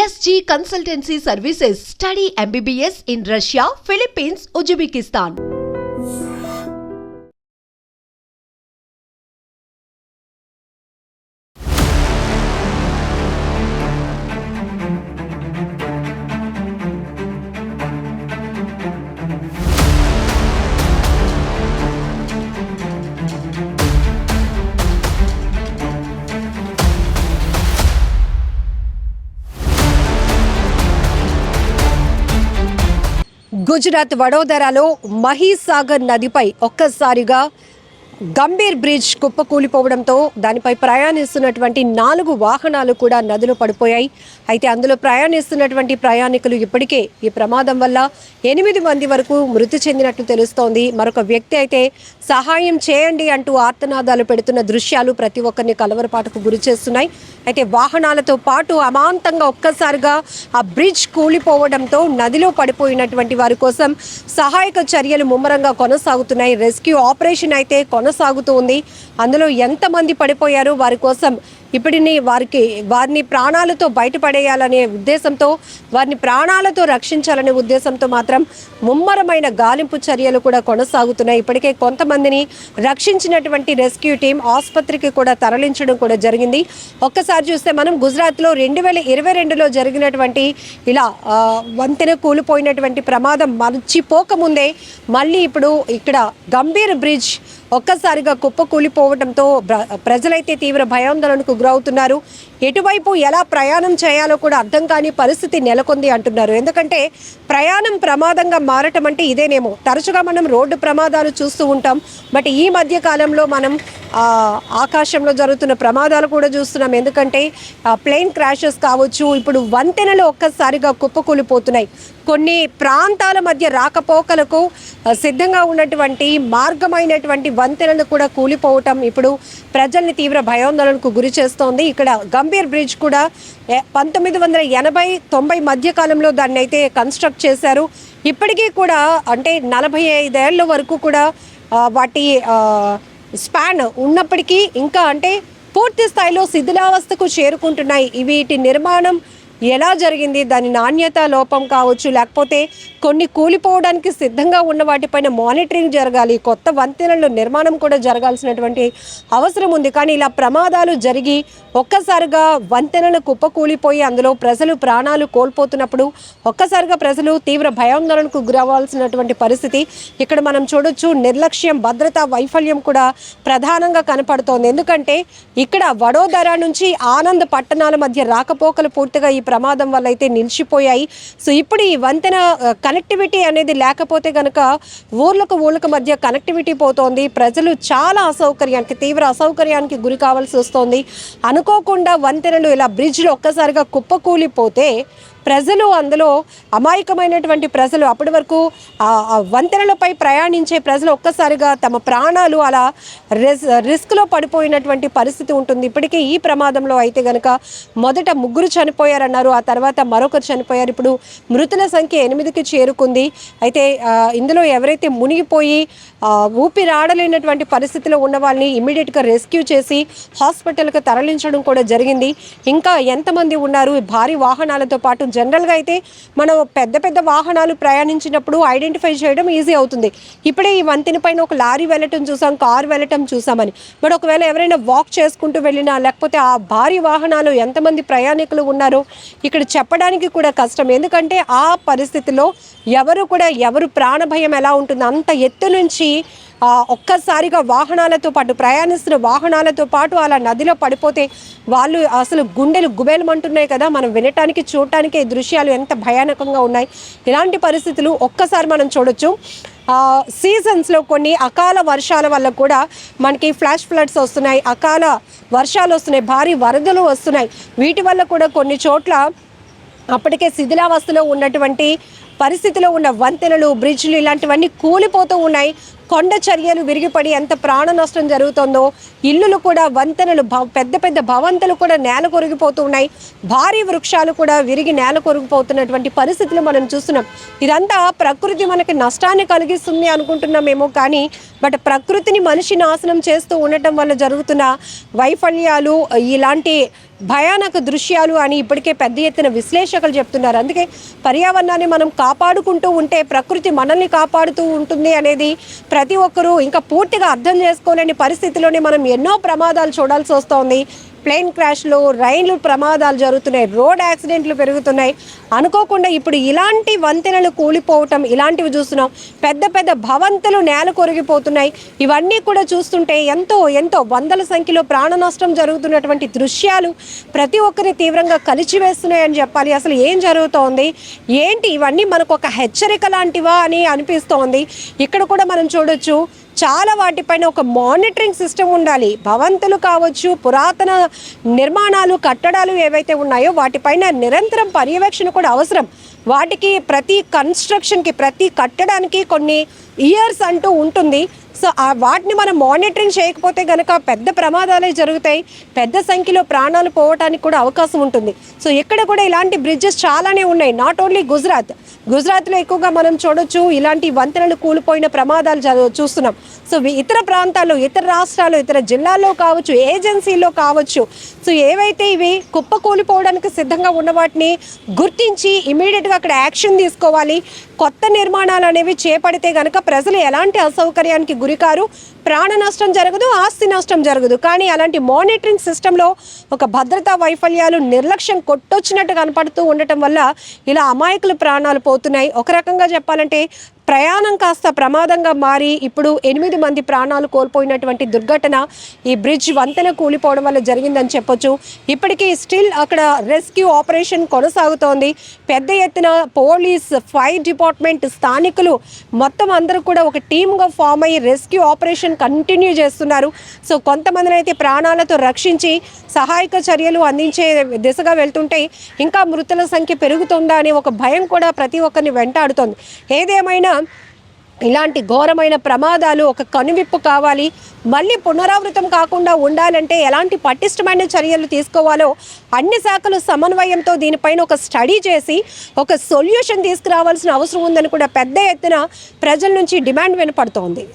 SG Consultancy Services. Study MBBS in Russia, Philippines, Uzbekistan. Gujarat వడోదరాలో మహీసాగర్ నదిపై ఒక్కసారిగా Gambhir bridge కుప్పకూలిపోవడంతో దానిపై ప్రయాణిస్తున్నటువంటి 4 వాహనాలు కూడా నదిలో పడిపోయాయి. అయితే అందులో ప్రయాణిస్తున్నటువంటి ప్రయాణికులు ఇప్పటికే ఈ ప్రమాదం వల్ల 8 మంది వరకు మృతి చెందినట్లు తెలుస్తోంది. మరొక వ్యక్తి అయితే సహాయం చేయండి అంటూ ఆర్తనాదాలు పెడుతున్న దృశ్యాలు ప్రతి ఒక్కరిని కలవరపాటుకు గురి చేస్తున్నాయి. అయితే వాహనాలతో పాటు అమాంతంగా ఒక్కసారిగా ఆ బ్రిడ్జ్ కూలిపోవడంతో నదిలో పడిపోయినటువంటి వారి కోసం సహాయక చర్యలు ముమ్మరంగా కొనసాగుతున్నాయి. రెస్క్యూ ఆపరేషన్ అయితే కొనసాగుతుంది. అందులో ఎంతమంది పడిపోయారు, వారి కోసం వారిని ప్రాణాలతో బయటపడేయాలనే ఉద్దేశంతో, వారిని ప్రాణాలతో రక్షించాలనే ఉద్దేశంతో మాత్రం ముమ్మరమైన గాలింపు చర్యలు కూడా కొనసాగుతున్నాయి. ఇప్పటికే కొంతమందిని రక్షించినటువంటి రెస్క్యూ టీం ఆసుపత్రికి కూడా తరలించడం కూడా జరిగింది. ఒక్కసారి చూస్తే మనం గుజరాత్లో 2022లో జరిగినటువంటి ఇలా వంతెన కూలిపోయినటువంటి ప్రమాదం మర్చిపోకముందే మళ్ళీ ఇప్పుడు ఇక్కడ గంభీర్ బ్రిడ్జ్ ఒక్కసారిగా కుప్పకూలిపోవడంతో ప్రజలైతే తీవ్ర భయాందోళనకు గురవుతున్నారు. ఎటువైపు ఎలా ప్రయాణం చేయాలో కూడా అర్థం కాని పరిస్థితి నెలకొంది అంటున్నారు. ఎందుకంటే ప్రయాణం ప్రమాదంగా మారటం అంటే ఇదేనేమో. తరచుగా మనం రోడ్డు ప్రమాదాలు చూస్తూ ఉంటాం, బట్ ఈ మధ్య కాలంలో మనం ఆకాశంలో జరుగుతున్న ప్రమాదాలు కూడా చూస్తున్నాం. ఎందుకంటే ప్లేన్ క్రాషెస్ కావచ్చు, ఇప్పుడు వంతెనలు ఒక్కసారిగా కుప్పకూలిపోతున్నాయి. కొన్ని ప్రాంతాల మధ్య రాకపోకలకు సిద్ధంగా ఉన్నటువంటి మార్గమైనటువంటి వంతెనలు కూడా కూలిపోవటం ఇప్పుడు ప్రజల్ని తీవ్ర భయాందోళనకు గురి చేస్తోంది. ఇక్కడ గంభీర్ బ్రిడ్జ్ కూడా 1980-90 మధ్య కాలంలో దాన్ని అయితే కన్స్ట్రక్ట్ చేశారు. ఇప్పటికీ కూడా అంటే 45 ఏళ్ళ వరకు కూడా వాటి స్పాన్ ఉన్నప్పటికీ ఇంకా అంటే పూర్తి స్థాయిలో శిథిలావస్థకు చేరుకుంటున్నాయి. వీటి నిర్మాణం ఎలా జరిగింది, దాని నాణ్యత లోపం కావచ్చు, లేకపోతే కొన్ని కూలిపోవడానికి సిద్ధంగా ఉన్న వాటిపైన మానిటరింగ్ జరగాలి. కొత్త వంతెనల నిర్మాణం కూడా జరగాల్సినటువంటి అవసరం ఉంది. కానీ ఇలా ప్రమాదాలు జరిగి ఒక్కసారిగా వంతెనలు కుప్పకూలిపోయి అందులో ప్రజలు ప్రాణాలు కోల్పోతున్నప్పుడు ఒక్కసారిగా ప్రజలు తీవ్ర భయాందోళనకు గురవ్వాల్సినటువంటి పరిస్థితి ఇక్కడ మనం చూడొచ్చు. నిర్లక్ష్యం, భద్రతా వైఫల్యం కూడా ప్రధానంగా కనపడుతోంది. ఎందుకంటే ఇక్కడ వడోదరా నుంచి ఆనంద్ పట్టణాల మధ్య రాకపోకలు పూర్తిగా ఈ ప్రమాదం వల్ల అయితే నిలిచిపోయాయి. సో ఇప్పుడు ఈ వంతెన కనెక్టివిటీ అనేది లేకపోతే కనుక ఊళ్ళకు మధ్య కనెక్టివిటీ పోతోంది. ప్రజలు చాలా తీవ్ర అసౌకర్యానికి గురి కావాల్సి వస్తోంది. అనుకోకుండా వంతెనలు ఇలా బ్రిడ్జ్లో ఒక్కసారిగా కుప్పకూలిపోతే ప్రజలు, అందులో అమాయకమైనటువంటి ప్రజలు, అప్పటి వరకు వంతెనలపై ప్రయాణించే ప్రజలు ఒక్కసారిగా తమ ప్రాణాలు అలా రిస్క్లో పడిపోయినటువంటి పరిస్థితి ఉంటుంది. ఇప్పటికే ఈ ప్రమాదంలో అయితే కనుక మొదట 3 చనిపోయారన్నారు, ఆ తర్వాత మరొకరు చనిపోయారు. ఇప్పుడు మృతుల సంఖ్య 8కి చేరుకుంది. అయితే ఇందులో ఎవరైతే మునిగిపోయి ఊపిరాడలేనటువంటి పరిస్థితిలో ఉన్న వాళ్ళని ఇమ్మీడియట్గా రెస్క్యూ చేసి హాస్పిటల్కి తరలించడం కూడా జరిగింది. ఇంకా ఎంతమంది ఉన్నారు, భారీ వాహనాలతో పాటు జనరల్గా అయితే మనం పెద్ద వాహనాలు ప్రయాణించినప్పుడు ఐడెంటిఫై చేయడం ఈజీ అవుతుంది. ఇప్పుడే ఈ వంతెన పైన ఒక లారీ వెళ్ళటం చూసాం, కారు వెళ్ళటం చూసామని. బట్ ఒకవేళ ఎవరైనా వాక్ చేసుకుంటూ వెళ్ళినా, లేకపోతే ఆ భారీ వాహనాలు ఎంతమంది ప్రయాణికులు ఉన్నారో ఇక్కడ చెప్పడానికి కూడా కష్టం. ఎందుకంటే ఆ పరిస్థితిలో ఎవరు ప్రాణభయం ఎలా ఉంటుంది, అంత ఎత్తు నుంచి ఒక్కసారిగా వాహనాలతో పాటు ప్రయాణిస్తున్న వాహనాలతో పాటు అలా నదిలో పడిపోతే వాళ్ళు అసలు గుండెలు గుబేలమంటున్నాయి కదా. మనం వినటానికి చూడటానికి ఈ దృశ్యాలు ఎంత భయానకంగా ఉన్నాయి. ఇలాంటి పరిస్థితులు ఒక్కసారి మనం చూడొచ్చు. సీజన్స్లో కొన్ని అకాల వర్షాల వల్ల కూడా మనకి ఫ్లాష్ ఫ్లడ్స్ వస్తున్నాయి, అకాల వర్షాలు వస్తున్నాయి, భారీ వరదలు వస్తున్నాయి. వీటి వల్ల కూడా కొన్ని చోట్ల అప్పటికే శిథిలావస్థలో ఉన్నటువంటి పరిస్థితిలో ఉన్న వంతెనలు, బ్రిడ్జ్లు ఇలాంటివన్నీ కూలిపోతూ ఉన్నాయి. కొండ చర్యలు విరిగిపడి ఎంత ప్రాణ నష్టం జరుగుతుందో, ఇల్లులు కూడా, వంతెనలు, పెద్ద భవంతులు కూడా నేల కొరిగిపోతూ ఉన్నాయి. భారీ వృక్షాలు కూడా విరిగి నేల కొరిగిపోతున్నటువంటి పరిస్థితులు మనం చూస్తున్నాం. ఇదంతా ప్రకృతి మనకి నష్టాన్ని కలిగిస్తుంది అనుకుంటున్నామేమో, కానీ బట్ ప్రకృతిని మనిషి నాశనం చేస్తూ ఉండటం వల్ల జరుగుతున్న వైఫల్యాలు, ఇలాంటి భయానక దృశ్యాలు అని ఇప్పటికే పెద్ద ఎత్తున విశ్లేషకులు చెప్తున్నారు. అందుకే పర్యావరణాన్ని మనం కాపాడుకుంటూ ఉంటే ప్రకృతి మనల్ని కాపాడుతూ ఉంటుంది అనేది ప్రతి ఒక్కరూ ఇంకా పూర్తిగా అర్థం చేసుకోలేని పరిస్థితిలోనే మనం ఎన్నో ప్రమాదాలు చూడాల్సి వస్తోంది. ప్లేన్ క్రాష్లు, రైలు ప్రమాదాలు జరుగుతున్నాయి, రోడ్ యాక్సిడెంట్లు పెరుగుతున్నాయి. అనుకోకుండా ఇప్పుడు ఇలాంటి వంతెనలు కూలిపోవటం ఇలాంటివి చూస్తున్నాం. పెద్ద పెద్ద భవంతులు నేల కొరిగిపోతున్నాయి. ఇవన్నీ కూడా చూస్తుంటే ఎంతో ఎంతో వందల సంఖ్యలో ప్రాణ నష్టం జరుగుతున్నటువంటి దృశ్యాలు ప్రతి ఒక్కరిని తీవ్రంగా కలిచివేస్తున్నాయని చెప్పాలి. అసలు ఏం జరుగుతోంది ఏంటి, ఇవన్నీ మనకు ఒక హెచ్చరిక లాంటివా అని అనిపిస్తోంది. ఇక్కడ కూడా మనం చూడొచ్చు, చాలా వాటిపైన ఒక మానిటరింగ్ సిస్టమ్ ఉండాలి. భవంతులు కావచ్చు, పురాతన నిర్మాణాలు, కట్టడాలు ఏవైతే ఉన్నాయో వాటిపైన నిరంతరం పర్యవేక్షణ కూడా అవసరం. వాటికి ప్రతి కన్స్ట్రక్షన్కి, ప్రతి కట్టడానికి కొన్ని ఇయర్స్ అంటూ ఉంటుంది. సో వాటిని మనం మానిటరింగ్ చేయకపోతే కనుక పెద్ద ప్రమాదాలే జరుగుతాయి, పెద్ద సంఖ్యలో ప్రాణాలు పోవటానికి కూడా అవకాశం ఉంటుంది. సో ఇక్కడ కూడా ఇలాంటి బ్రిడ్జెస్ చాలానే ఉన్నాయి. నాట్ ఓన్లీ గుజరాత్లో ఎక్కువగా మనం చూడొచ్చు ఇలాంటి వంతెనలు కూలిపోయిన ప్రమాదాలు చూస్తున్నాం. సో ఇతర ప్రాంతాల్లో, ఇతర రాష్ట్రాల్లో, ఇతర జిల్లాల్లో కావచ్చు, ఏజెన్సీల్లో కావచ్చు, సో ఏవైతే ఇవి కుప్పకూలిపోవడానికి సిద్ధంగా ఉన్న వాటిని గుర్తించి ఇమీడియట్గా అక్కడ యాక్షన్ తీసుకోవాలి. కొత్త నిర్మాణాలు అనేవి చేపడితే కనుక ప్రజలు ఎలాంటి అసౌకర్యానికి గురికారు, ప్రాణ నష్టం జరగదు, ఆస్తి నష్టం జరగదు. కానీ అలాంటి మానిటరింగ్ సిస్టంలో ఒక భద్రతా వైఫల్యాలు, నిర్లక్ష్యం కొట్టొచ్చినట్టు కనపడుతూ ఉండటం వల్ల ఇలా అమాయకుల ప్రాణాలు పోతున్నాయి. ఒక రకంగా చెప్పాలంటే ప్రయాణం కాస్త ప్రమాదంగా మారి ఇప్పుడు 8 మంది ప్రాణాలు కోల్పోయినటువంటి దుర్ఘటన ఈ బ్రిడ్జ్ వంతెన కూలిపోవడం వల్ల జరిగిందని చెప్పొచ్చు. ఇప్పటికీ స్టిల్ అక్కడ రెస్క్యూ ఆపరేషన్ కొనసాగుతోంది. పెద్ద ఎత్తున పోలీస్, ఫైర్ డిపార్ట్మెంట్, స్థానికులు మొత్తం అందరూ కూడా ఒక టీమ్గా ఫామ్ అయ్యి రెస్క్యూ ఆపరేషన్ కంటిన్యూ చేస్తున్నారు. సో కొంతమందిని అయితే ప్రాణాలతో రక్షించి సహాయక చర్యలు అందించే దిశగా వెళ్తుంటే ఇంకా మృతుల సంఖ్య పెరుగుతుందా అనే ఒక భయం కూడా ప్రతి ఒక్కరిని వెంటాడుతోంది. ఏదేమైనా ఇలాంటి ఘోరమైన ప్రమాదాలు ఒక కనువిప్పు కావాలి. మళ్ళీ పునరావృతం కాకుండా ఉండాలంటే ఎలాంటి పటిష్టమైన చర్యలు తీసుకోవాలో అన్ని శాఖలు సమన్వయంతో దీనిపైన ఒక స్టడీ చేసి ఒక సొల్యూషన్ తీసుకురావాల్సిన అవసరం ఉందని కూడా పెద్ద ఎత్తున ప్రజల నుంచి డిమాండ్ వినపడుతోంది.